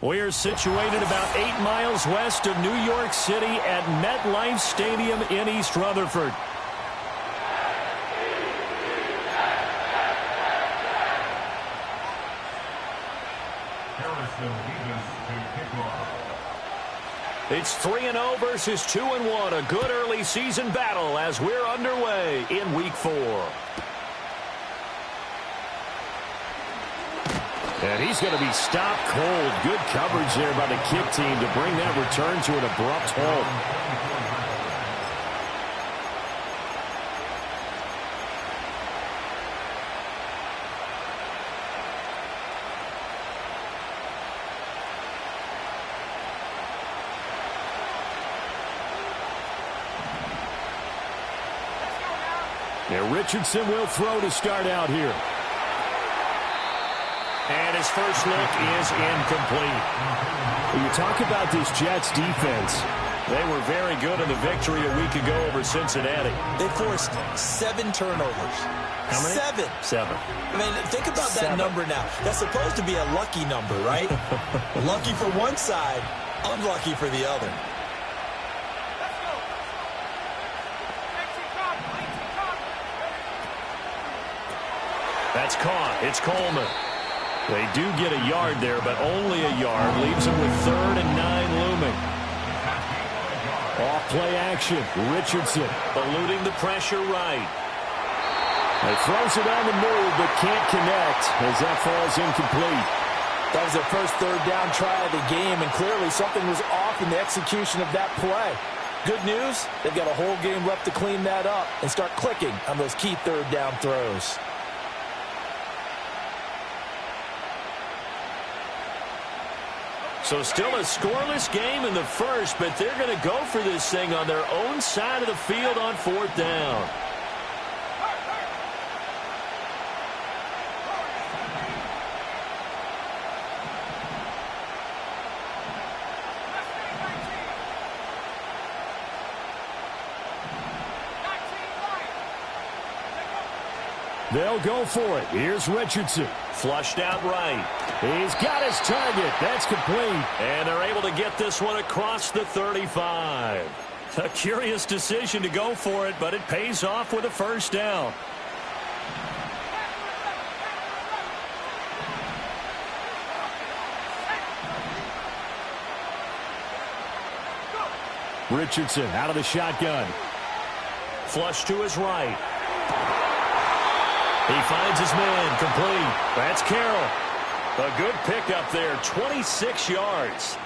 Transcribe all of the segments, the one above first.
We're situated about 8 miles west of New York City at MetLife Stadium in East Rutherford. It's 3-0 versus 2-1. A good early season battle as we're underway in Week 4. And he's going to be stopped cold. Good coverage there by the kick team to bring that return to an abrupt halt. Now Richardson will throw to start out here. And his first look is incomplete. When you talk about this Jets defense, they were very good in the victory a week ago over Cincinnati. They forced 7 turnovers. How many? 7. I mean, think about that number now. That's supposed to be a lucky number, right? Lucky for one side, unlucky for the other. That's caught. It's Coleman. They do get a yard there, but only a yard. Leaves them with 3rd and 9 looming. Off play action. Richardson eluding the pressure right. He throws it on the move, but can't connect as that falls incomplete. That was their first 3rd down try of the game, and clearly something was off in the execution of that play. Good news, they've got a whole game left to clean that up and start clicking on those key 3rd down throws. So still a scoreless game in the first, but they're going to go for this thing on their own side of the field on 4th down. They'll go for it. Here's Richardson. Flushed out right. He's got his target. That's complete. And they're able to get this one across the 35. A curious decision to go for it, but it pays off with a first down. Richardson out of the shotgun. Flush to his right. He finds his man, complete. That's Carroll. A good pickup there, 26 yards.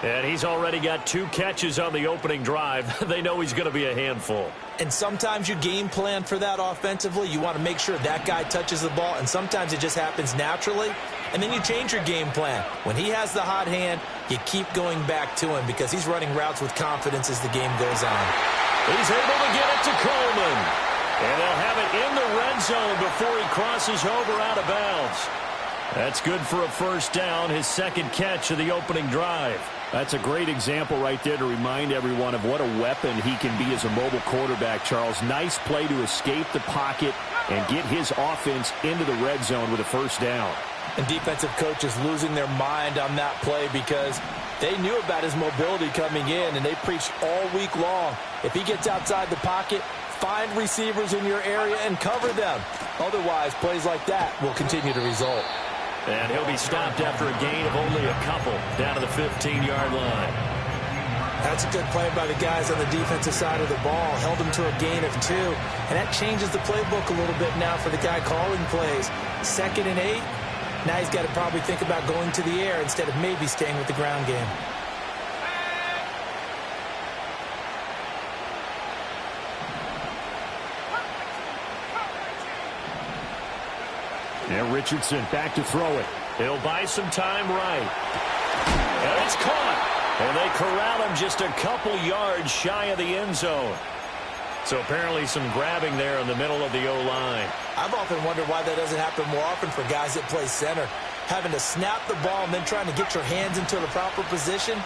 And he's already got 2 catches on the opening drive. They know he's going to be a handful. And sometimes you game plan for that offensively. You want to make sure that guy touches the ball, and sometimes it just happens naturally. And then you change your game plan. When he has the hot hand, you keep going back to him because he's running routes with confidence as the game goes on. He's able to get it to Coleman. And they'll have it in the red zone before he crosses over out of bounds. That's good for a first down, his 2nd catch of the opening drive. That's a great example right there to remind everyone of what a weapon he can be as a mobile quarterback, Charles. Nice play to escape the pocket and get his offense into the red zone with a first down. And defensive coaches losing their mind on that play because they knew about his mobility coming in, and they preached all week long. If he gets outside the pocket, find receivers in your area and cover them. Otherwise, plays like that will continue to result. And he'll be stopped after a gain of only a couple down to the 15-yard line. That's a good play by the guys on the defensive side of the ball. Held him to a gain of 2. And that changes the playbook a little bit now for the guy calling plays. 2nd and 8. Now he's got to probably think about going to the air instead of maybe staying with the ground game. And Richardson back to throw it. He'll buy some time right. And it's caught. And they corral him just a couple yards shy of the end zone. So apparently some grabbing there in the middle of the O-line. I've often wondered why that doesn't happen more often for guys that play center. Having to snap the ball and then trying to get your hands into the proper position,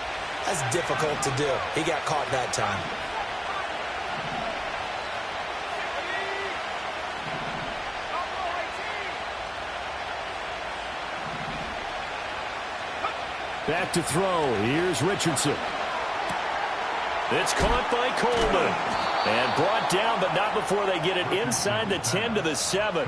that's difficult to do. He got caught that time. Back to throw. Here's Richardson. It's caught by Coleman. And brought down, but not before they get it inside the 10 to the 7.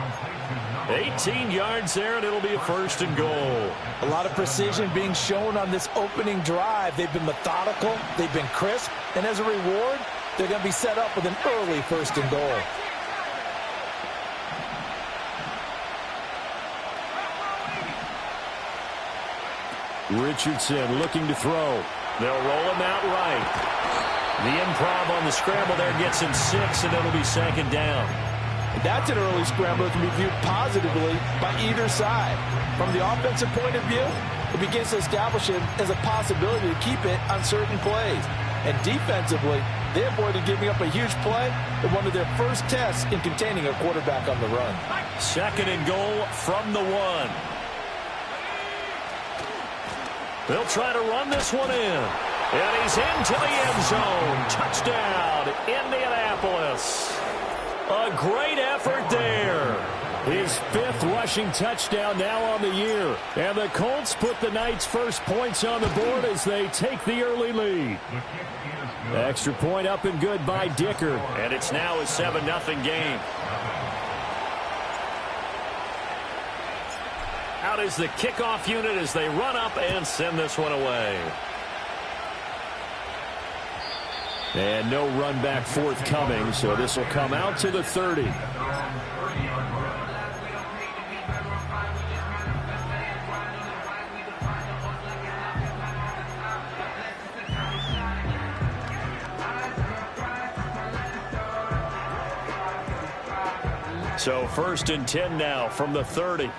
18 yards there, and it'll be a 1st and goal. A lot of precision being shown on this opening drive. They've been methodical. They've been crisp. And as a reward, they're going to be set up with an early 1st and goal. Richardson looking to throw. They'll roll him out right. The improv on the scramble there gets him 6, and it'll be 2nd down. And that's an early scramble that can be viewed positively by either side. From the offensive point of view, it begins to establish it as a possibility to keep it on certain plays. And defensively, they avoided giving up a huge play in one of their first tests in containing a quarterback on the run. 2nd and goal from the 1. They'll try to run this one in. And he's into the end zone. Touchdown, Indianapolis. A great effort there. His 5th rushing touchdown now on the year. And the Colts put the Knights' first points on the board as they take the early lead. Extra point up and good by Dicker. And it's now a 7-0 game. Out is the kickoff unit as they run up and send this one away. And no run back forthcoming, so this will come out to the 30. So 1st and 10 now from the 30.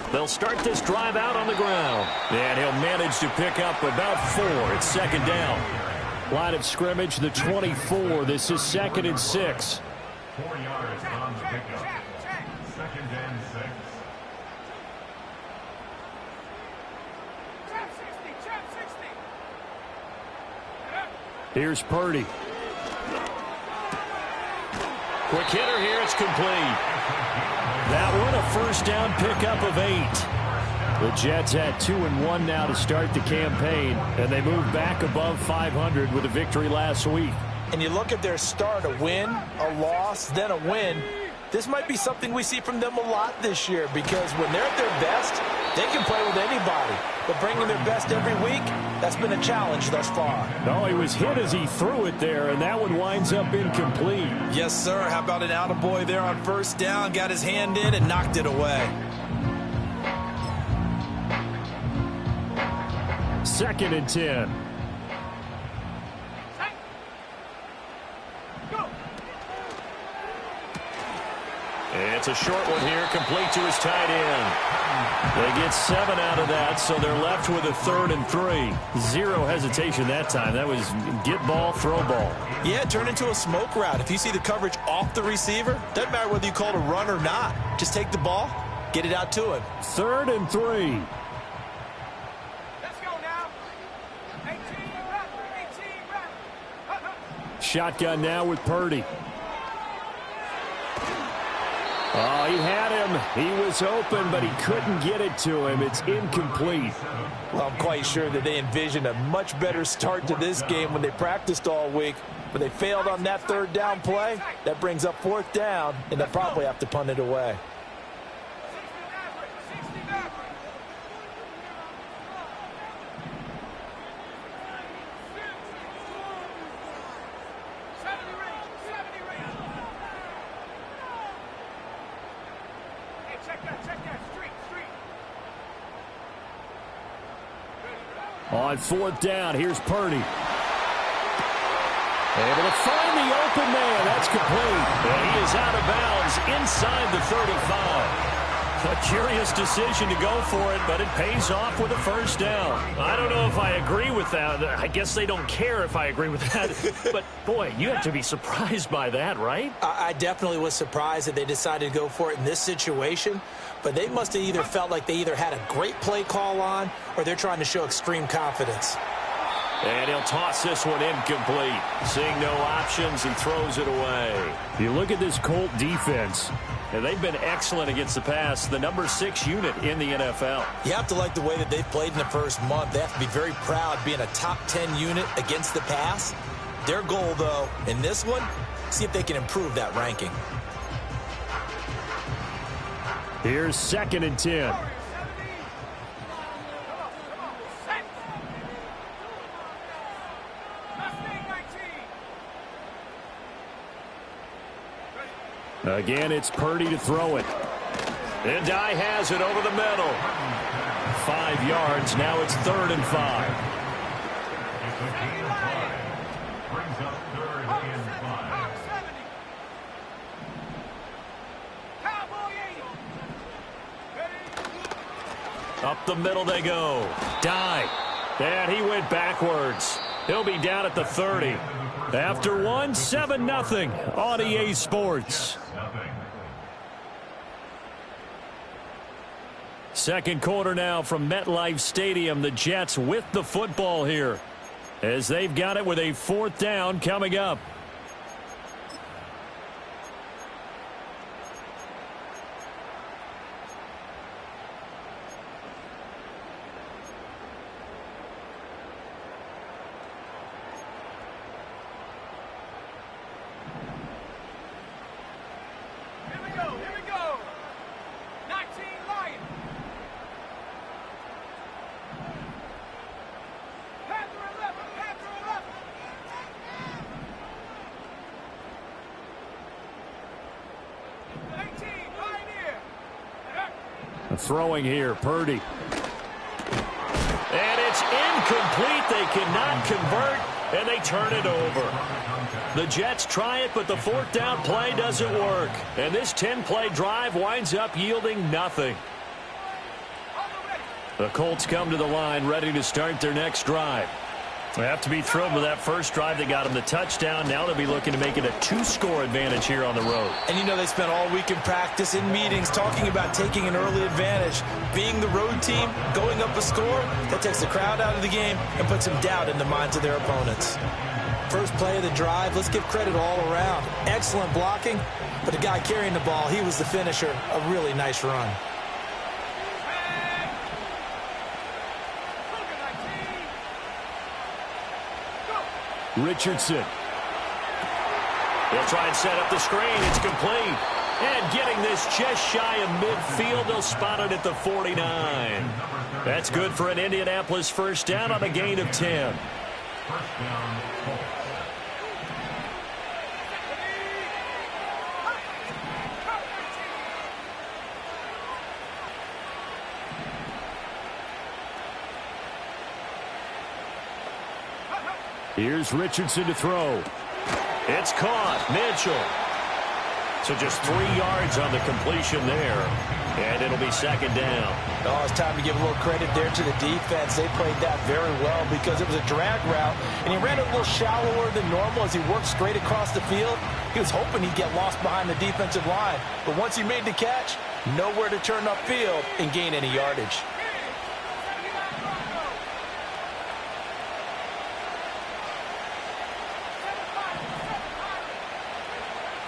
They'll start this drive out on the ground. And he'll manage to pick up about 4. It's 2nd down. Line of scrimmage, the 24. This is 2nd and 6. 4 yards on the pickup. 2nd and 6. Here's Purdy. Quick hitter here. It's complete. That one a 1st down pickup of 8. The Jets had 2-1 now to start the campaign, and they moved back above 500 with a victory last week. And you look at their start, a win, a loss, then a win. This might be something we see from them a lot this year because when they're at their best, they can play with anybody. But bringing their best every week, that's been a challenge thus far. No, he was hit as he threw it there, and that one winds up incomplete. Yes, sir. How about an attaboy there on 1st down? Got his hand in and knocked it away. 2nd and 10. It's a short one here, complete to his tight end. They get 7 out of that, so they're left with a 3rd and 3. Zero hesitation that time. That was get ball, throw ball. Yeah, turn into a smoke route. If you see the coverage off the receiver, doesn't matter whether you call it a run or not. Just take the ball, get it out to him. 3rd and 3. Let's go now. 18 run. Shotgun now with Purdy. Oh, he had him. He was open, but he couldn't get it to him. It's incomplete. Well, I'm quite sure that they envisioned a much better start to this game when they practiced all week. But they failed on that 3rd down play. That brings up 4th down, and they'll probably have to punt it away. On 4th down, here's Purdy. Able to find the open man. That's complete. And he is out of bounds inside the 35. A curious decision to go for it, but it pays off with a 1st down. I don't know if I agree with that. I guess they don't care if I agree with that. But, boy, you have to be surprised by that, right? I definitely was surprised that they decided to go for it in this situation. But they must have either felt like they either had a great play call on or they're trying to show extreme confidence. And he'll toss this one incomplete. Seeing no options, he throws it away. You look at this Colt defense. And they've been excellent against the pass, the number 6 unit in the NFL. You have to like the way that they've played in the first month. They have to be very proud being a top 10 unit against the pass. Their goal, though, in this one, see if they can improve that ranking. Here's 2nd and 10. Again, it's Purdy to throw it. And Dye has it over the middle. 5 yards. Now it's 3rd and 5. It's a gain of 5. Brings up 3rd and 5. Up the middle they go. Dye. And he went backwards. He'll be down at the 30. After 1, 7-0 on EA Sports. Second quarter now from MetLife Stadium. The Jets with the football here as they've got it with a 4th down coming up. Throwing here, Purdy. And it's incomplete. They cannot convert, and they turn it over. The Jets try it, but the 4th down play doesn't work. And this 10-play drive winds up yielding nothing. The Colts come to the line ready to start their next drive. They have to be thrilled with that first drive. They got them the touchdown. Now they'll be looking to make it a 2-score advantage here on the road. And you know they spent all week in practice, in meetings, talking about taking an early advantage. Being the road team, going up a score, that takes the crowd out of the game and puts some doubt in the minds of their opponents. First play of the drive, let's give credit all around. Excellent blocking, but the guy carrying the ball, he was the finisher. A really nice run. Richardson. They'll try and set up the screen. It's complete. And getting this just shy of midfield, they'll spot it at the 49. That's good for an Indianapolis first down on a gain of 10. First down, Colts. Here's Richardson to throw. It's caught. Mitchell. So just 3 yards on the completion there. And it'll be 2nd down. Oh, it's time to give a little credit there to the defense. They played that very well because it was a drag route, and he ran a little shallower than normal as he worked straight across the field. He was hoping he'd get lost behind the defensive line. But once he made the catch, nowhere to turn upfield and gain any yardage.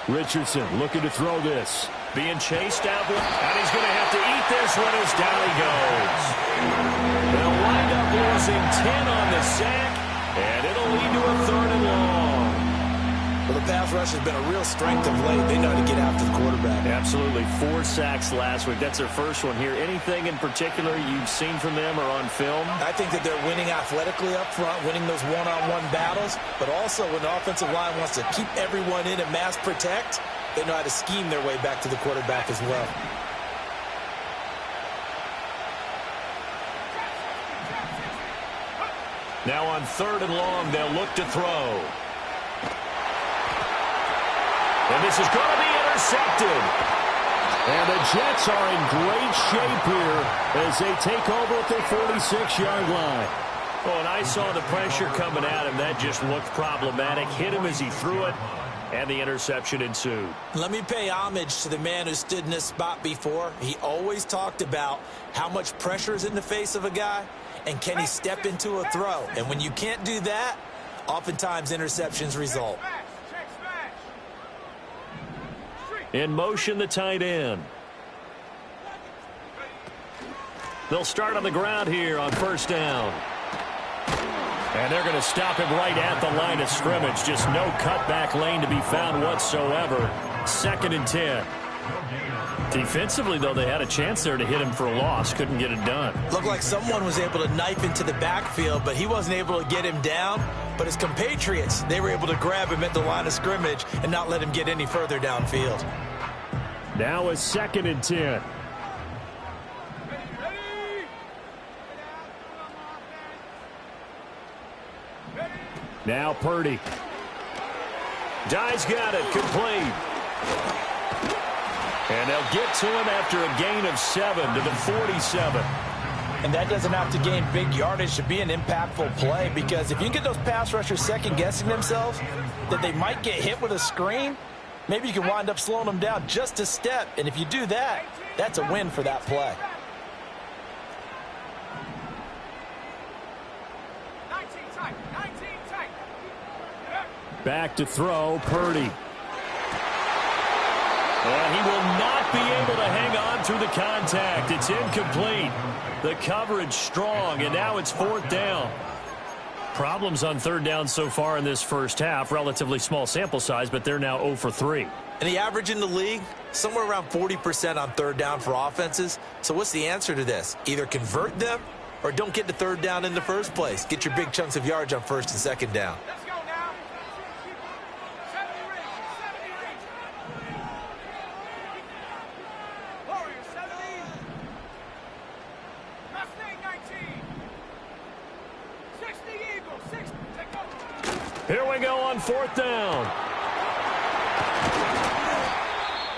Richardson looking to throw this. Being chased out, and he's going to have to eat this one as down he goes. They'll wind up losing 10 on the sack, and it'll lead to a 3rd and long. Well, the pass rush has been a real strength of late. They know how to get after the quarterback. Absolutely. 4 sacks last week. That's their first one here. Anything in particular you've seen from them or on film? I think that they're winning athletically up front, winning those one-on-one battles, but also when the offensive line wants to keep everyone in and mass protect, they know how to scheme their way back to the quarterback as well. Now on 3rd and long, they'll look to throw. And this is going to be intercepted. And the Jets are in great shape here as they take over at their 46-yard line. Oh, and I saw the pressure coming at him. That just looked problematic. Hit him as he threw it, and the interception ensued. Let me pay homage to the man who stood in this spot before. He always talked about how much pressure is in the face of a guy, and can he step into a throw? And when you can't do that, oftentimes interceptions result. In motion, the tight end. They'll start on the ground here on first down. And they're going to stop him right at the line of scrimmage. Just no cutback lane to be found whatsoever. 2nd and 10. Defensively, though, they had a chance there to hit him for a loss. Couldn't get it done. Looked like someone was able to knife into the backfield, but he wasn't able to get him down. But his compatriots, they were able to grab him at the line of scrimmage and not let him get any further downfield. Now it's 2nd and 10. Now Purdy. Dye's got it. Complete. And they'll get to him after a gain of 7 to the 47. And that doesn't have to gain big yardage to be an impactful play, because if you can get those pass rushers second-guessing themselves that they might get hit with a screen, maybe you can wind up slowing them down just a step. And if you do that, that's a win for that play. Back to throw, Purdy. And he will not be able to hang on through the contact. It's incomplete. The coverage strong, and now it's 4th down. Problems on 3rd down so far in this first half. Relatively small sample size, but they're now 0 for 3. And the average in the league, somewhere around 40% on 3rd down for offenses. So what's the answer to this? Either convert them or don't get to 3rd down in the first place. Get your big chunks of yards on 1st and 2nd down. Let's go now. 70 rings. Warriors 70. Mustang 19. 60 Eagles. 60. Take over. Here we go on 4th down.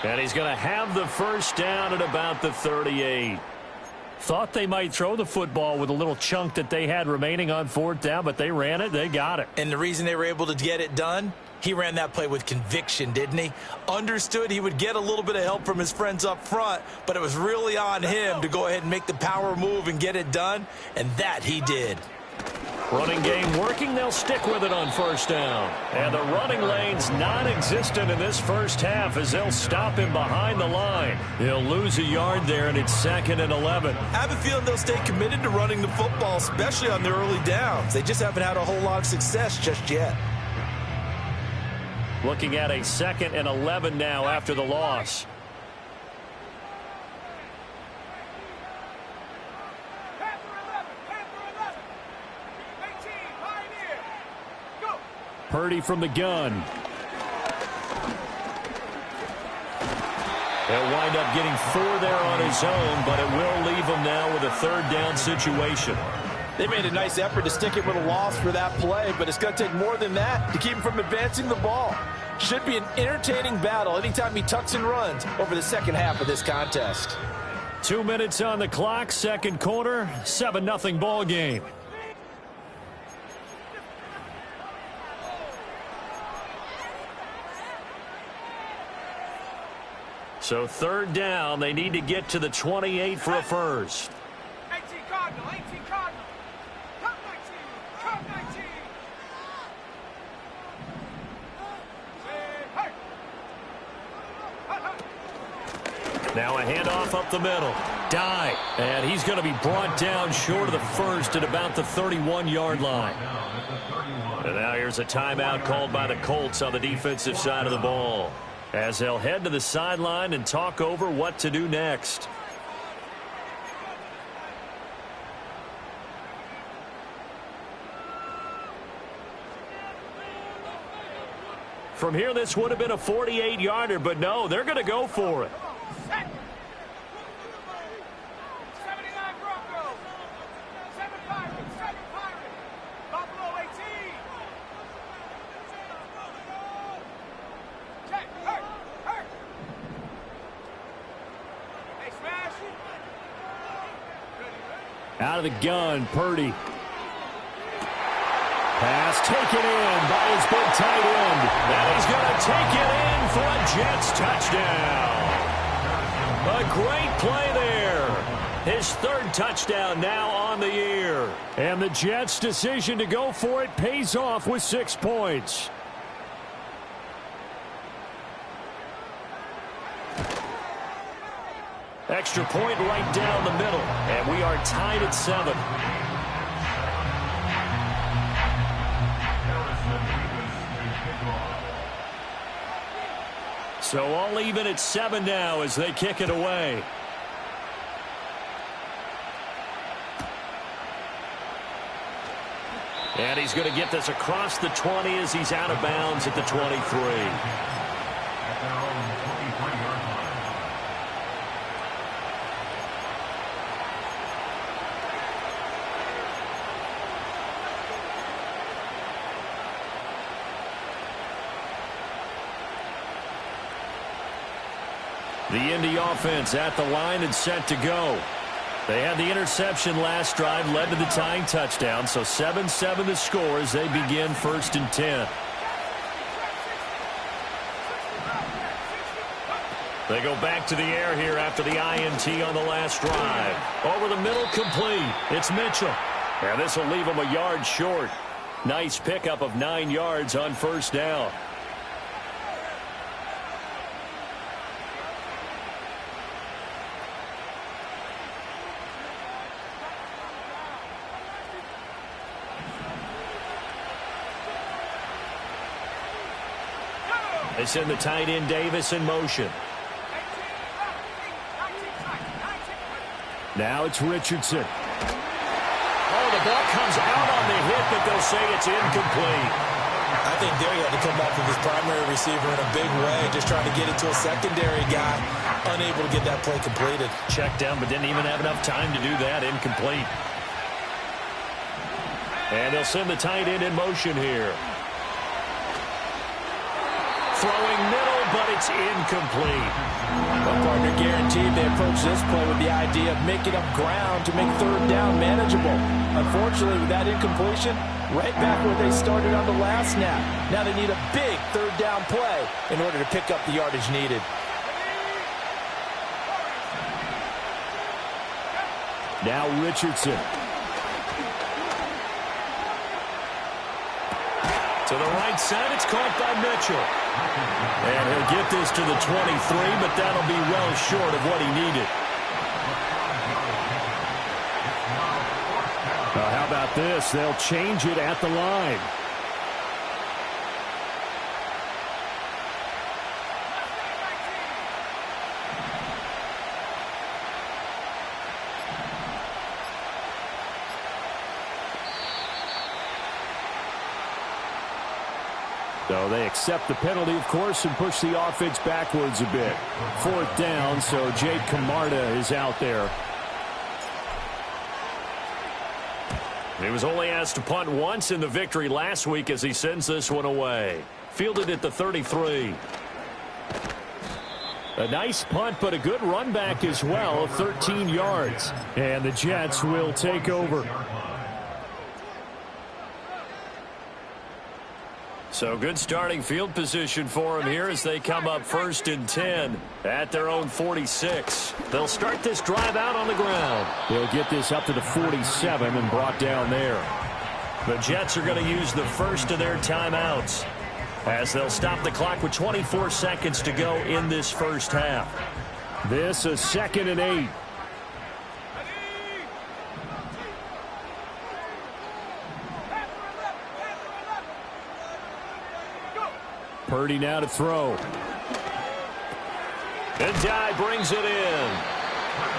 And he's going to have the first down at about the 38. Thought they might throw the football with a little chunk that they had remaining on 4th down, but they ran it. They got it. And the reason they were able to get it done, he ran that play with conviction, didn't he? Understood he would get a little bit of help from his friends up front, but it was really on him to go ahead and make the power move and get it done, and that he did. Running game working. They'll stick with it on 1st down. And the running lane's non-existent in this first half as they'll stop him behind the line. He'll lose a yard there, and it's 2nd and 11. I have a feeling they'll stay committed to running the football, especially on their early downs. They just haven't had a whole lot of success just yet. Looking at a 2nd and 11 now after the loss. Purdy from the gun. They'll wind up getting 4 there on his own, but it will leave him now with a 3rd down situation. They made a nice effort to stick it with a loss for that play, but it's going to take more than that to keep him from advancing the ball. Should be an entertaining battle anytime he tucks and runs over the second half of this contest. 2 minutes on the clock, 2nd quarter, 7-0 ball game. So 3rd down, they need to get to the 28 for a first. 18 Cardinal, 18 Cardinal. Come 19, come 19. Hey. Now a handoff up the middle. Dye. And he's going to be brought down short of the first at about the 31-yard line. And now here's a timeout called by the Colts on the defensive side of the ball, as they'll head to the sideline and talk over what to do next. From here, this would have been a 48-yarder, but no, they're going to go for it. 79 Broncos. 7 Pirates, 7 Pirates. Buffalo 18. Check, hurt, hurt. Hey, smash. Out of the gun, Purdy. Pass taken in by his big tight end. And he's going to take it in for a Jets touchdown. A great play there. His third touchdown now on the year. And the Jets' decision to go for it pays off with 6 points. Extra point right down the middle. And we are tied at 7. So all even at 7 now as they kick it away. And he's going to get this across the 20 as he's out of bounds at the 23. At their own 23-yard line. The Indy offense at the line and set to go. They had the interception last drive, led to the tying touchdown, so 7-7 the score as they begin 1st and 10. They go back to the air here after the INT on the last drive. Over the middle, complete. It's Mitchell. And this will leave him a yard short. Nice pickup of 9 yards on 1st down. They send the tight end Davis in motion. Now it's Richardson. Oh, the ball comes out on the hit, but they'll say it's incomplete. I think there he had to come off of his primary receiver in a big way, just trying to get it to a secondary guy, unable to get that play completed. Checked down, but didn't even have enough time to do that. Incomplete. And they'll send the tight end in motion here. Throwing middle, but it's incomplete. Well, partner, guaranteed they approach this play with the idea of making up ground to make 3rd down manageable. Unfortunately, with that incompletion, right back where they started on the last snap. Now they need a big 3rd down play in order to pick up the yardage needed. Now Richardson. To the right side, it's caught by Mitchell. And he'll get this to the 23, but that'll be well short of what he needed. How about this? They'll change it at the line. So they accept the penalty, of course, and push the offense backwards a bit. 4th down, so Jake Camarda is out there. He was only asked to punt once in the victory last week as he sends this one away. Fielded at the 33. A nice punt, but a good run back as well of 13 yards. And the Jets will take over. So good starting field position for them here as they come up 1st and 10 at their own 46. They'll start this drive out on the ground. They'll get this up to the 47 and brought down there. The Jets are going to use the first of their timeouts as they'll stop the clock with 24 seconds to go in this first half. This is 2nd and 8. Purdy now to throw. And Dye brings it in.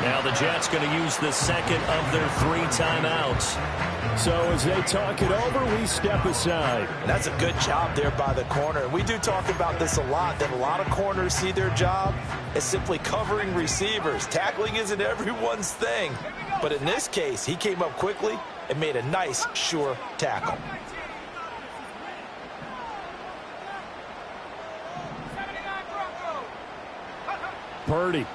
Now the Jets going to use the second of their 3 timeouts. So as they talk it over, we step aside. And that's a good job there by the corner. We do talk about this a lot, that a lot of corners see their job as simply covering receivers. Tackling isn't everyone's thing. But in this case, he came up quickly and made a nice, sure tackle. Purdy.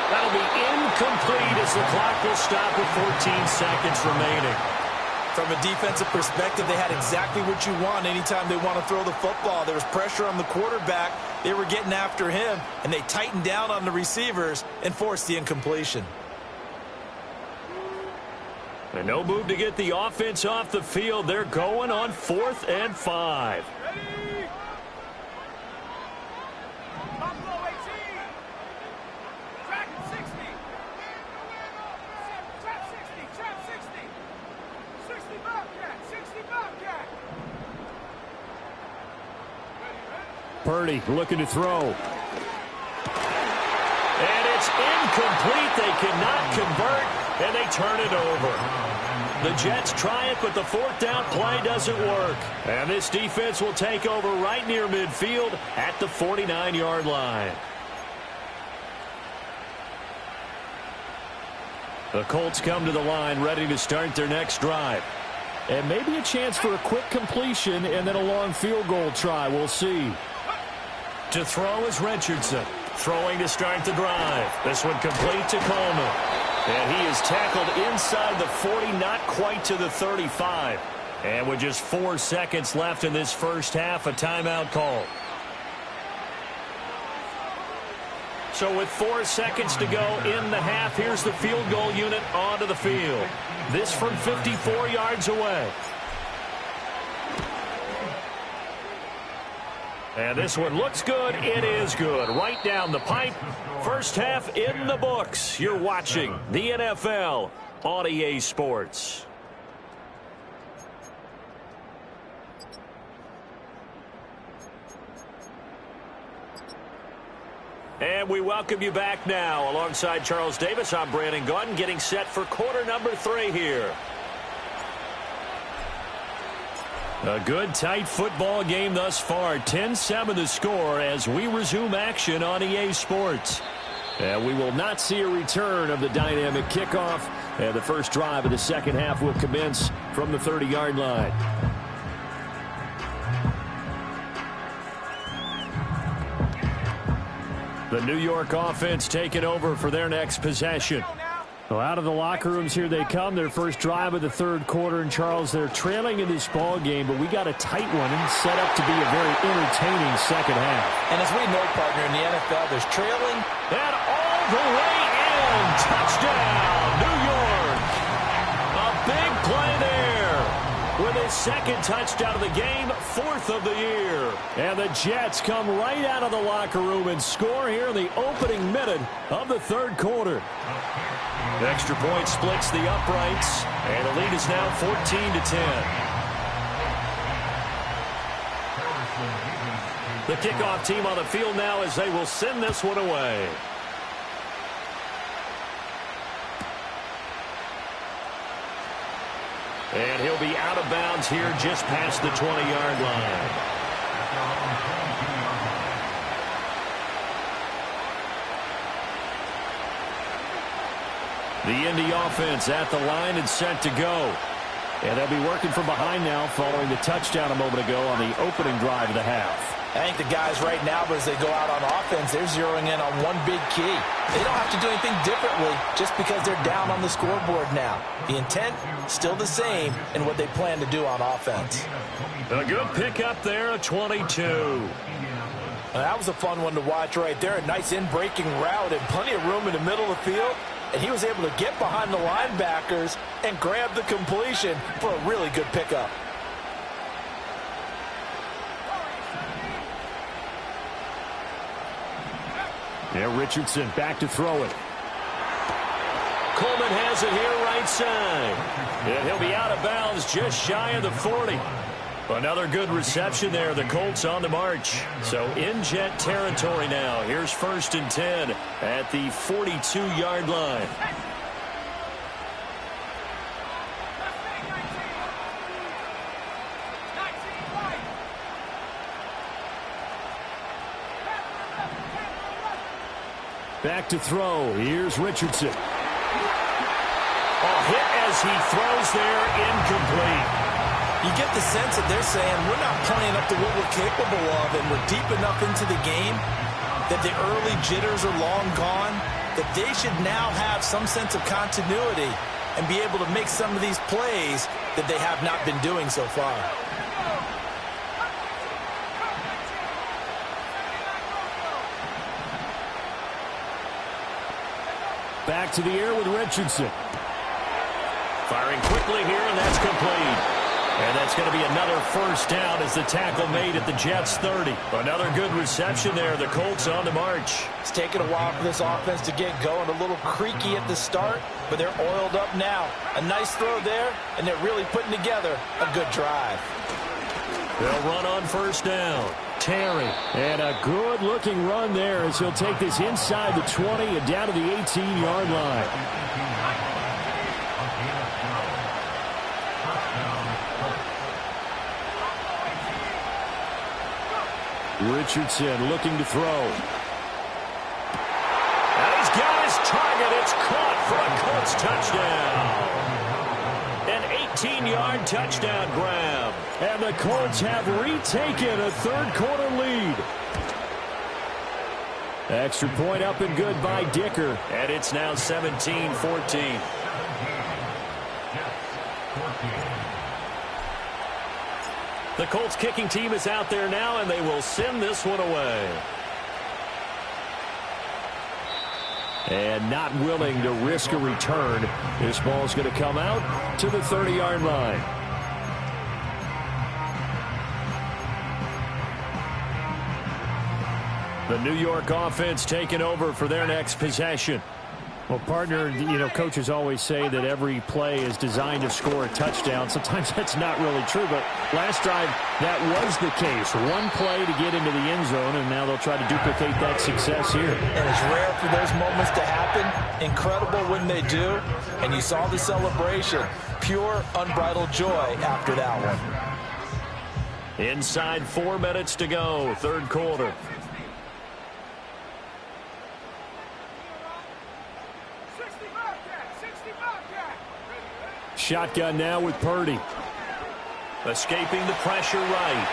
That'll be incomplete as the clock will stop with 14 seconds remaining. From a defensive perspective, they had exactly what you want anytime they want to throw the football. There was pressure on the quarterback. They were getting after him, and they tightened down on the receivers and forced the incompletion. And no move to get the offense off the field. They're going on 4th and 5. Ready? Buffalo 18. Track 60. Trap 60. Trap 60. 60 Bobcat. 60 Bobcat. Purdy looking to throw. And it's incomplete. They cannot convert, and they turn it over. The Jets try it, but the 4th down play doesn't work. And this defense will take over right near midfield at the 49-yard line. The Colts come to the line ready to start their next drive. And maybe a chance for a quick completion and then a long field goal try. We'll see. To throw is Richardson. Throwing to start the drive. This one complete to Coleman. And he is tackled inside the 40, not quite to the 35. And with just 4 seconds left in this first half, a timeout call. So with 4 seconds to go in the half, here's the field goal unit onto the field. This from 54 yards away. And this one looks good. It is good. Right down the pipe. First half in the books. You're watching the NFL on EA Sports. And we welcome you back now. Alongside Charles Davis, I'm Brandon Gaudin, getting set for quarter number 3 here. A good, tight football game thus far. 10-7 the score as we resume action on EA Sports. And we will not see a return of the dynamic kickoff. And the first drive of the second half will commence from the 30-yard line. The New York offense taking over for their next possession. Well, out of the locker rooms, here they come. Their first drive of the third quarter. And, Charles, they're trailing in this ball game, but we got a tight one and set up to be a very entertaining second half. And as we know, partner, in the NFL, there's trailing. And all the way in. Touchdown, New York. A big play there. With his second touchdown of the game, 4th of the year. And the Jets come right out of the locker room and score here in the opening minute of the third quarter. The extra point splits the uprights, and the lead is now 14-10. The kickoff team on the field now as they will send this one away. And he'll be out of bounds here just past the 20-yard line. The Indy offense at the line and set to go. And they'll be working from behind now following the touchdown a moment ago on the opening drive of the half. I think the guys right now, but as they go out on offense, they're zeroing in on one big key. They don't have to do anything differently just because they're down on the scoreboard now. The intent, still the same in what they plan to do on offense. A good pickup there, a 22. That was a fun one to watch right there. A nice in-breaking route and plenty of room in the middle of the field. And he was able to get behind the linebackers and grab the completion for a really good pickup. Yeah, Richardson back to throw it. Coleman has it here right side. And he'll be out of bounds just shy of the 40. Another good reception there. The Colts on the march. So in Jet territory now. Here's 1st and 10 at the 42-yard line. Back to throw. Here's Richardson. A hit as he throws there, incomplete. You get the sense that they're saying we're not playing up to what we're capable of, and we're deep enough into the game that the early jitters are long gone, that they should now have some sense of continuity and be able to make some of these plays that they have not been doing so far. Back to the air with Richardson. Firing quickly here, and that's complete. And that's going to be another first down as the tackle made at the Jets' 30. Another good reception there. The Colts on the march. It's taken a while for this offense to get going. A little creaky at the start, but they're oiled up now. A nice throw there, and they're really putting together a good drive. They'll run on first down. Terry. And a good-looking run there as he'll take this inside the 20 and down to the 18-yard line. Richardson looking to throw. And he's got his target. It's caught for a Colts touchdown. An 18-yard touchdown grab. And the Colts have retaken a third-quarter lead. Extra point up and good by Dicker. And it's now 17-14. The Colts kicking team is out there now, and they will send this one away. And not willing to risk a return. This ball's going to come out to the 30-yard line. The New York offense taking over for their next possession. Well, partner, you know, coaches always say that every play is designed to score a touchdown. Sometimes that's not really true, but last drive, that was the case. One play to get into the end zone, and now they'll try to duplicate that success here. And it's rare for those moments to happen. Incredible when they do. And you saw the celebration. Pure, unbridled joy after that one. Inside 4 minutes to go, third quarter. Shotgun now with Purdy. Escaping the pressure right.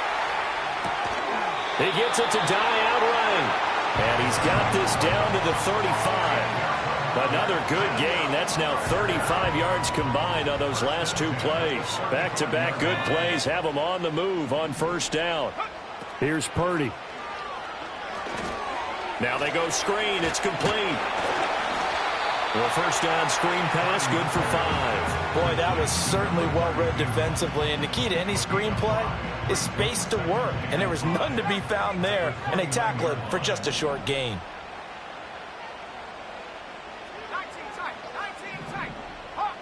He gets it to die outright. And he's got this down to the 35. Another good gain. That's now 35 yards combined on those last two plays. Back-to-back good plays have them on the move on first down. Here's Purdy. Now they go screen. It's complete. Well, first down screen pass, good for 5. Boy, that was certainly well-read defensively. And the key to any screen play is space to work. And there was none to be found there. And they tackle it for just a short gain. 19 tight. Hawk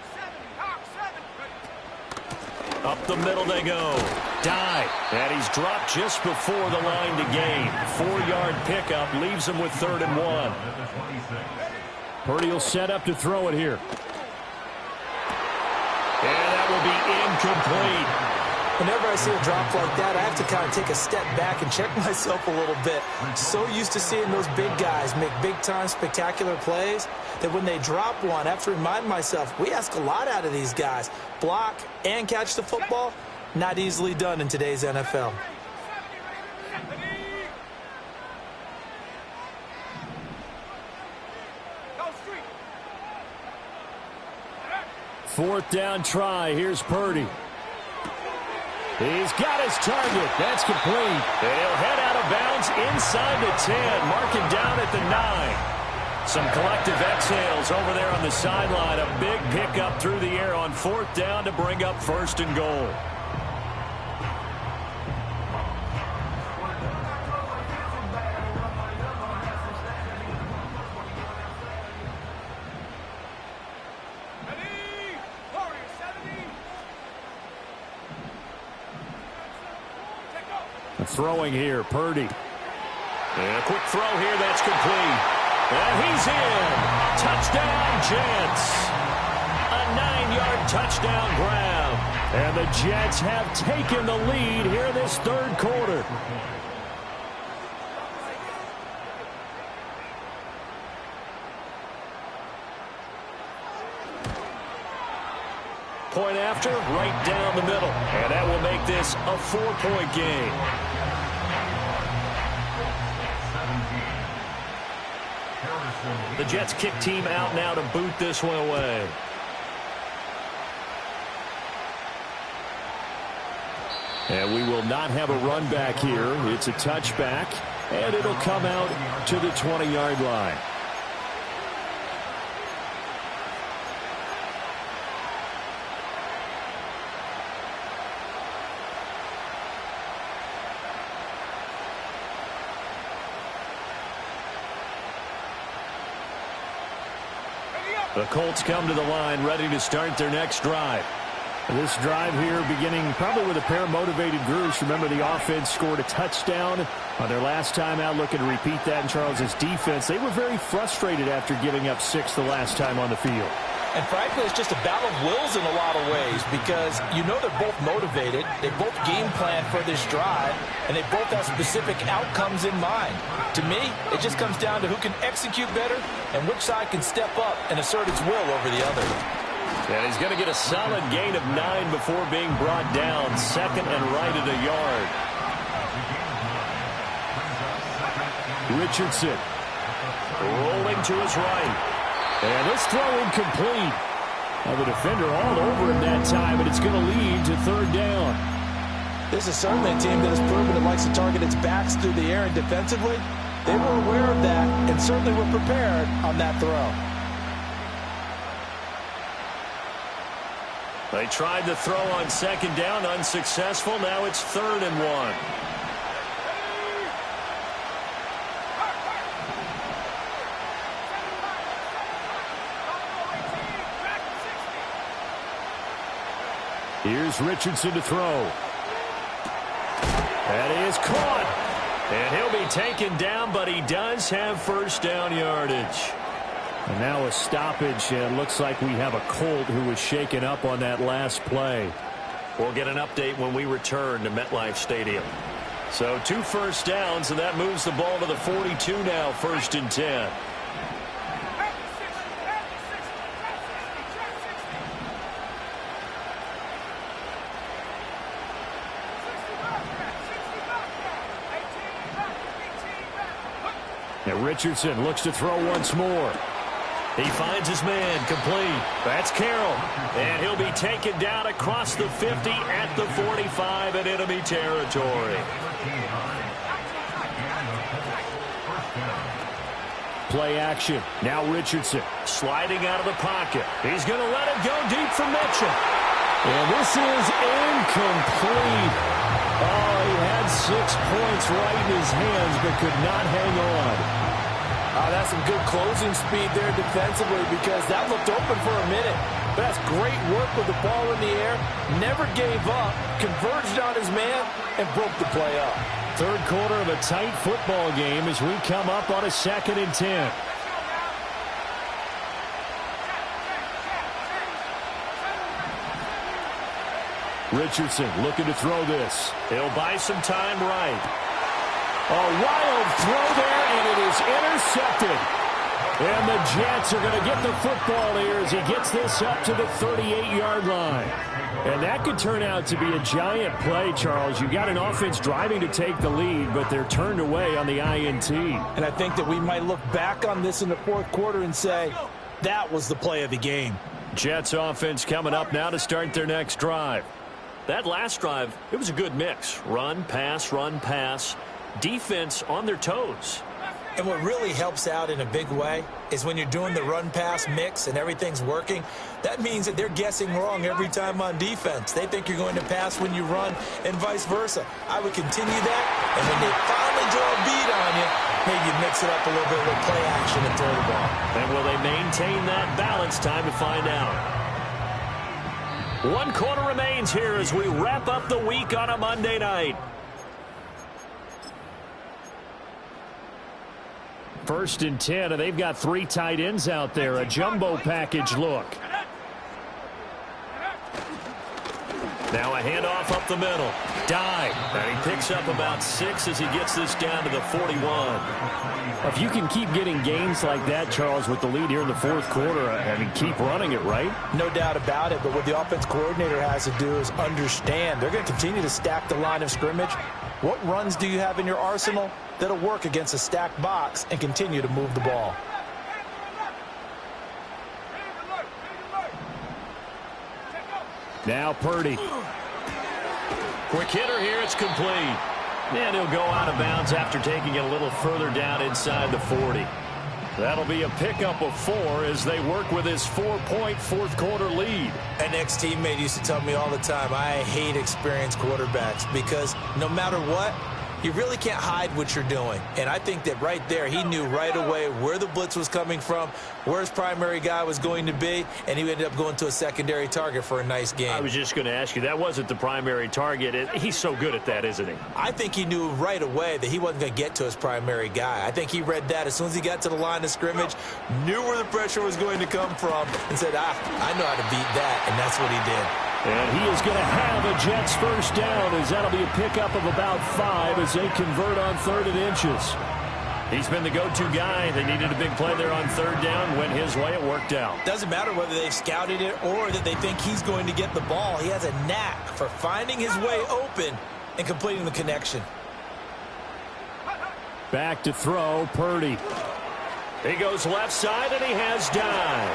7. Up the middle they go. Dive. And he's dropped just before the line to gain. 4-yard pickup leaves him with 3rd and 1. Purdy will set up to throw it here. And that will be incomplete. Whenever I see a drop like that, I have to kind of take a step back and check myself a little bit. So used to seeing those big guys make big-time spectacular plays that when they drop one, I have to remind myself, we ask a lot out of these guys. Block and catch the football, not easily done in today's NFL. Fourth down try. Here's Purdy. He's got his target. That's complete. And he'll head out of bounds inside the 10. Mark him down at the 9. Some collective exhales over there on the sideline. A big pickup through the air on fourth down to bring up 1st and goal. Throwing here, Purdy. And a quick throw here, that's complete. And he's in. Touchdown, Jets. A 9-yard touchdown grab. And the Jets have taken the lead here in this third quarter. Point after, right down the middle. And that will make this a 4-point game. The Jets kick team out now to boot this one away. And we will not have a run back here. It's a touchback, and it'll come out to the 20-yard line. The Colts come to the line, ready to start their next drive. This drive here beginning probably with a pair of motivated groups. Remember, the offense scored a touchdown on their last time out, looking to repeat that in Charles' defense. They were very frustrated after giving up 6 the last time on the field. And frankly, it's just a battle of wills in a lot of ways because you know they're both motivated. They both game plan for this drive, and they both have specific outcomes in mind. To me, it just comes down to who can execute better and which side can step up and assert its will over the other. And he's going to get a solid gain of 9 before being brought down. 2nd and right at a yard. Richardson rolling to his right. And this throw incomplete. Now the defender all over him that time, and it's going to lead to 3rd down. This is certainly a team that has proven it likes to target its backs through the air and defensively. They were aware of that and certainly were prepared on that throw. They tried the throw on 2nd down, unsuccessful. Now it's 3rd and 1. Here's Richardson to throw. That is caught. And he'll be taken down, but he does have 1st down yardage. And now a stoppage, and looks like we have a Colt who was shaken up on that last play. We'll get an update when we return to MetLife Stadium. So 2 first downs, and that moves the ball to the 42 now, 1st and 10. Now Richardson looks to throw once more. He finds his man, complete. That's Carroll. And he'll be taken down across the 50 at the 45 in enemy territory. Play action. Now Richardson sliding out of the pocket. He's going to let it go deep for Mitchell. And this is incomplete. Oh, he had 6 points right in his hands but could not hang on. That's some good closing speed there defensively because that looked open for a minute. But that's great work with the ball in the air. Never gave up, converged on his man, and broke the play up. 3rd quarter of a tight football game as we come up on a 2nd and 10. Richardson looking to throw this. He'll buy some time right. A wild throw there, and it is intercepted. And the Jets are going to get the football here as he gets this up to the 38-yard line. And that could turn out to be a giant play, Charles. You got an offense driving to take the lead, but they're turned away on the INT. And I think that we might look back on this in the 4th quarter and say, that was the play of the game. Jets offense coming up now to start their next drive. That last drive, it was a good mix. Run, pass. Defense on their toes. And what really helps out in a big way is when you're doing the run-pass mix and everything's working, that means that they're guessing wrong every time on defense. They think you're going to pass when you run and vice versa. I would continue that, and when they finally draw a beat on you, maybe you mix it up a little bit with play action and throw the ball. And will they maintain that balance? Time to find out. 1 quarter remains here as we wrap up the week on a Monday night. 1st and 10, and they've got 3 tight ends out there. A jumbo package look. Now a handoff up the middle. Dive. And he picks up about 6 as he gets this down to the 41. If you can keep getting gains like that, Charles, with the lead here in the 4th quarter, I mean, keep running it, right? No doubt about it, but what the offense coordinator has to do is understand. They're going to continue to stack the line of scrimmage. What runs do you have in your arsenal that'll work against a stacked box and continue to move the ball? Now Purdy. Quick hitter here, it's complete. And he'll go out of bounds after taking it a little further down inside the 40. That'll be a pickup of 4 as they work with his 4-point 4th quarter lead. An ex-teammate used to tell me all the time, I hate experienced quarterbacks because no matter what, you really can't hide what you're doing. And I think that right there, he knew right away where the blitz was coming from, where his primary guy was going to be, and he ended up going to a secondary target for a nice game. I was just going to ask you, that wasn't the primary target. He's so good at that, isn't he? I think he knew right away that he wasn't going to get to his primary guy. I think he read that as soon as he got to the line of scrimmage, knew where the pressure was going to come from, and said, I know how to beat that, and that's what he did. And he is going to have a Jets first down, as that'll be a pickup of about 5 as they convert on 3rd and inches. He's been the go-to guy. They needed a big play there on 3rd down. Went his way. It worked out. Doesn't matter whether they've scouted it or that they think he's going to get the ball. He has a knack for finding his way open and completing the connection. Back to throw, Purdy. He goes left side, and he has down.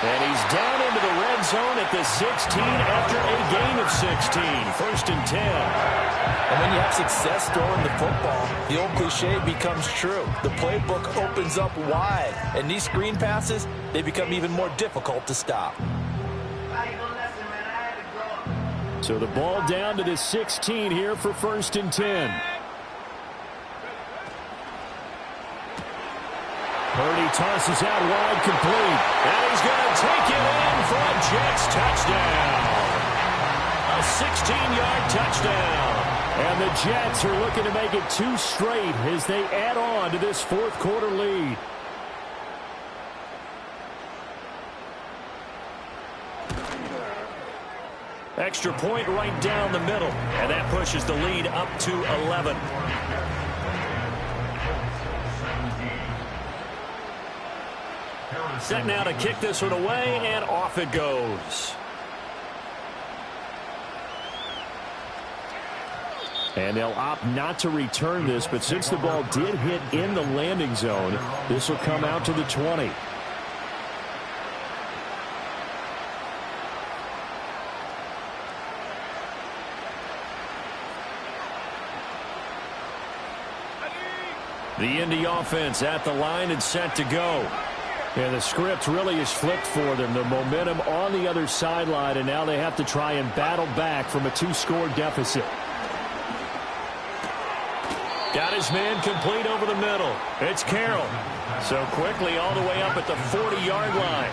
And he's down into the red zone at the 16 after a gain of 16. 1st and 10. And when you have success throwing the football, the old cliche becomes true. The playbook opens up wide. And these screen passes, they become even more difficult to stop. So the ball down to the 16 here for 1st and 10. Purdy tosses out wide, complete. And he's going to take it in for a Jets touchdown. A 16-yard touchdown. And the Jets are looking to make it 2 straight as they add on to this 4th quarter lead. Extra point right down the middle. And that pushes the lead up to 11. Set now to kick this one away, and off it goes. And they'll opt not to return this, but since the ball did hit in the landing zone, this will come out to the 20. The Indy offense at the line and set to go. And the script really is flipped for them. The momentum on the other sideline, and now they have to try and battle back from a 2-score deficit. Got his man complete over the middle. It's Carroll. So quickly all the way up at the 40-yard line.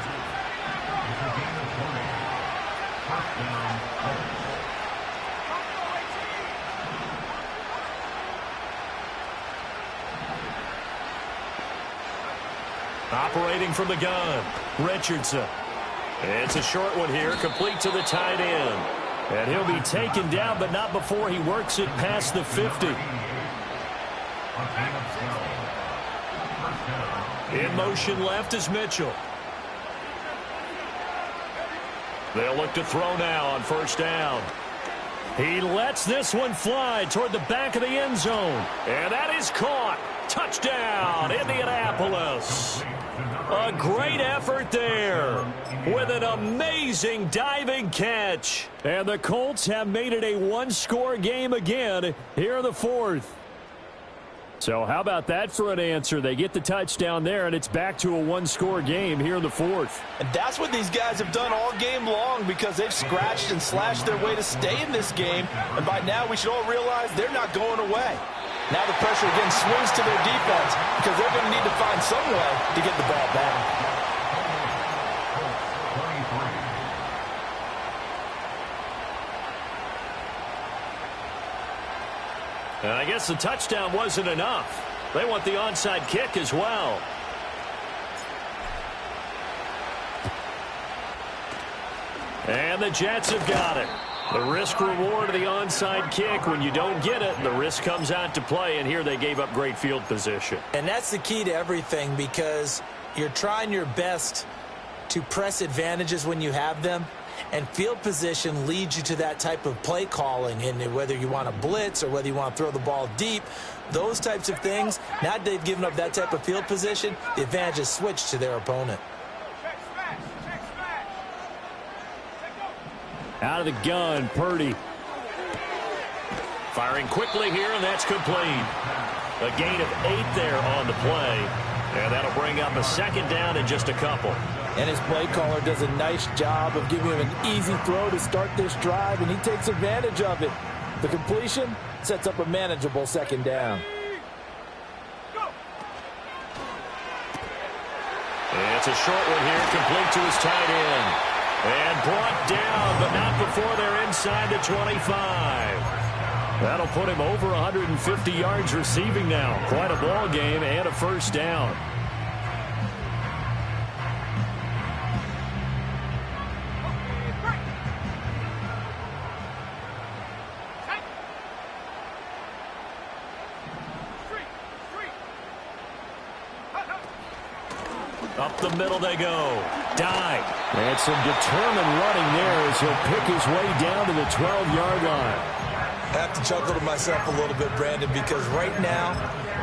Operating from the gun, Richardson. It's a short one here, complete to the tight end. And he'll be taken down, but not before he works it past the 50. In motion left is Mitchell. They'll look to throw now on 1st down. He lets this one fly toward the back of the end zone. And that is caught. Touchdown, Indianapolis. A great effort there with an amazing diving catch. And the Colts have made it a 1-score game again here in the 4th. So how about that for an answer? They get the touchdown there, and it's back to a 1-score game here in the 4th. And that's what these guys have done all game long, because they've scratched and slashed their way to stay in this game. And by now we should all realize they're not going away. Now the pressure again swings to their defense, because they're going to need to find some way to get the ball back. And I guess the touchdown wasn't enough. They want the onside kick as well. And the Jets have got it. The risk-reward of the onside kick. When you don't get it, the risk comes out to play, and here they gave up great field position. And that's the key to everything, because you're trying your best to press advantages when you have them, and field position leads you to that type of play calling. And whether you want to blitz or whether you want to throw the ball deep, those types of things, now that they've given up that type of field position, the advantage is switched to their opponent. Out of the gun, Purdy. Firing quickly here, and that's complete. A gain of 8 there on the play. And that'll bring up a 2nd down and just a couple. And his play caller does a nice job of giving him an easy throw to start this drive, and he takes advantage of it. The completion, sets up a manageable second down. It's a short one here, complete to his tight end. And brought down, but not before they're inside the 25. That'll put him over 150 yards receiving now. Quite a ball game and a first down. Up the middle they go. Dive. And some determined running there as he'll pick his way down to the 12-yard line. I have to chuckle to myself a little bit, Brandon, because right now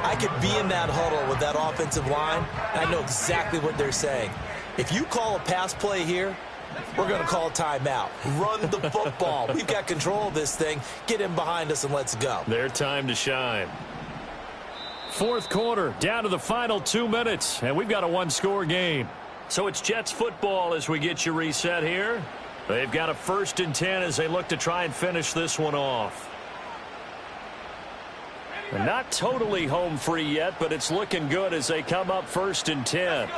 I could be in that huddle with that offensive line, and I know exactly what they're saying. If you call a pass play here, we're going to call a timeout. Run the football. We've got control of this thing. Get in behind us and let's go. Their time to shine. Fourth quarter, down to the final 2 minutes, and we've got a one-score game. So it's Jets football as we get you reset here. They've got a 1st and 10 as they look to try and finish this one off. And not totally home free yet, but it's looking good as they come up 1st and 10.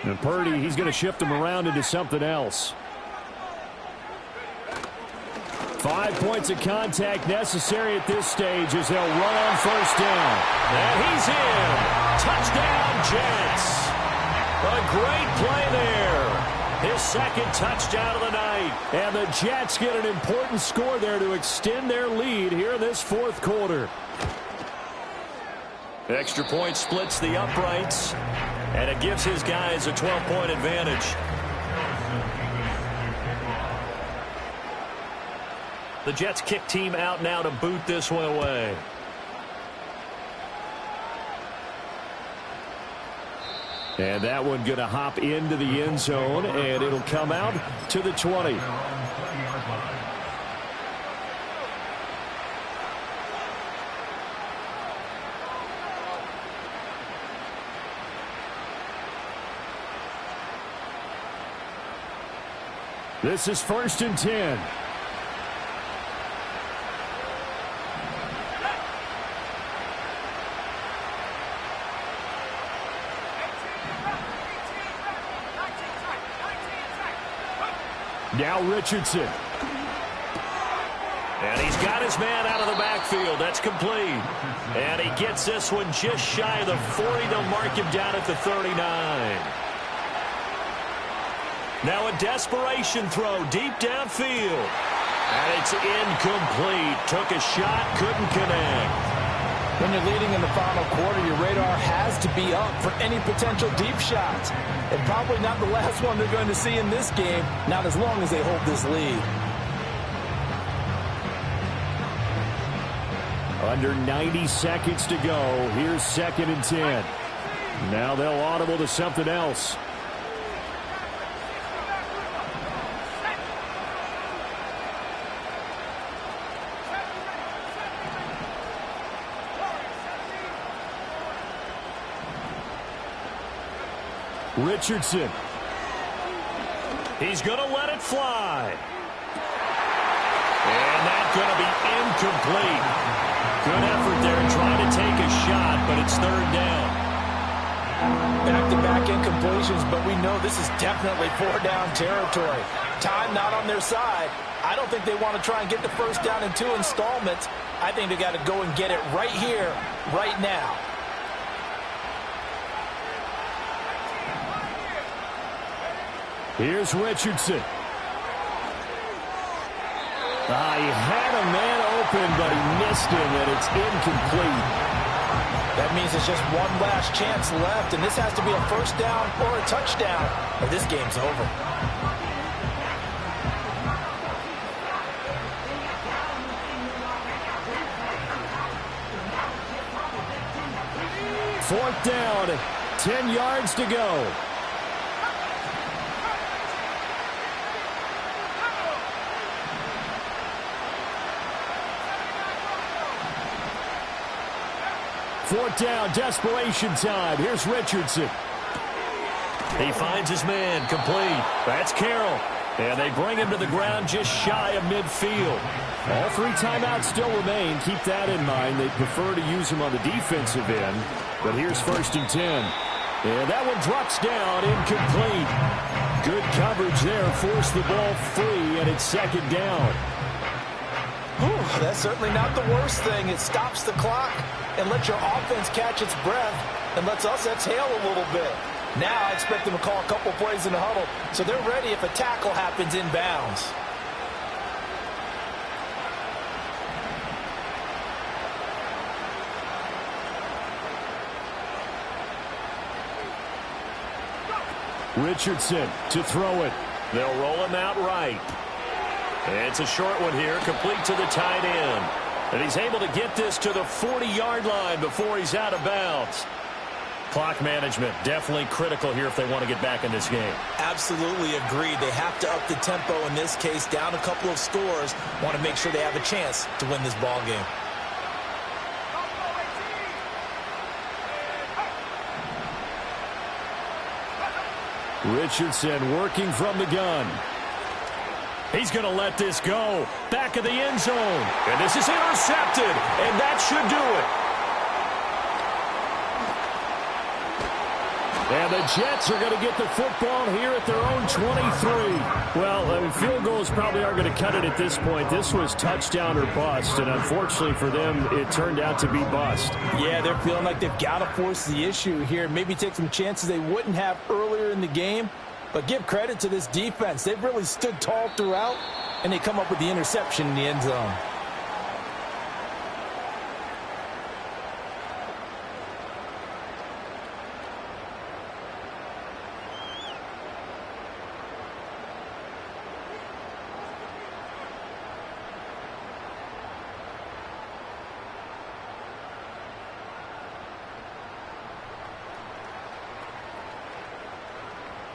And Purdy, he's going to shift him around into something else. 5 points of contact necessary at this stage as they'll run on 1st down. And he's in. Touchdown, Jets. A great play there. His 2nd touchdown of the night. And the Jets get an important score there to extend their lead here in this 4th quarter. Extra point splits the uprights, and it gives his guys a 12-point advantage. The Jets kick team out now to boot this one away. And that one going to hop into the end zone, and it'll come out to the 20. This is 1st and 10. Now Richardson. And he's got his man out of the backfield. That's complete. And he gets this one just shy of the 40. They'll mark him down at the 39. Now a desperation throw deep downfield. And it's incomplete. Took a shot, couldn't connect. When you're leading in the final quarter, your radar has to be up for any potential deep shots. And probably not the last one they're going to see in this game, not as long as they hold this lead. Under 90 seconds to go. Here's 2nd and 10. Now they'll audible to something else. Richardson. He's going to let it fly. And that's going to be incomplete. Good effort there trying to take a shot, but it's 3rd down. Back-to-back incompletions, but we know this is definitely 4-down territory. Time not on their side. I don't think they want to try and get the 1st down in 2 installments. I think they got to go and get it right here, right now. Here's Richardson. He had a man open, but he missed him, and it's incomplete. That means it's just one last chance left, and this has to be a 1st down or a touchdown, or this game's over. Fourth down, 10 yards to go. Fourth down, desperation time. Here's Richardson. He finds his man, complete. That's Carroll. And they bring him to the ground just shy of midfield. All 3 timeouts still remain. Keep that in mind. They prefer to use him on the defensive end. But here's 1st and 10. And that one drops down, incomplete. Good coverage there. Forced the ball free, and it's 2nd down. Whew, that's certainly not the worst thing. It stops the clock and lets your offense catch its breath and lets us exhale a little bit. Now I expect them to call a couple plays in the huddle so they're ready if a tackle happens inbounds. Richardson to throw it. They'll roll him out right. And it's a short one here, complete to the tight end. And he's able to get this to the 40-yard line before he's out of bounds. Clock management definitely critical here if they want to get back in this game. Absolutely agreed. They have to up the tempo in this case, down a couple of scores. Want to make sure they have a chance to win this ball game. Richardson working from the gun. He's going to let this go. Back of the end zone. And this is intercepted. And that should do it. And the Jets are going to get the football here at their own 23. Well, I mean, field goals probably aren't going to cut it at this point. This was touchdown or bust, and unfortunately for them, it turned out to be bust. Yeah, they're feeling like they've got to force the issue here. Maybe take some chances they wouldn't have earlier in the game. But give credit to this defense. They've really stood tall throughout, and they come up with the interception in the end zone.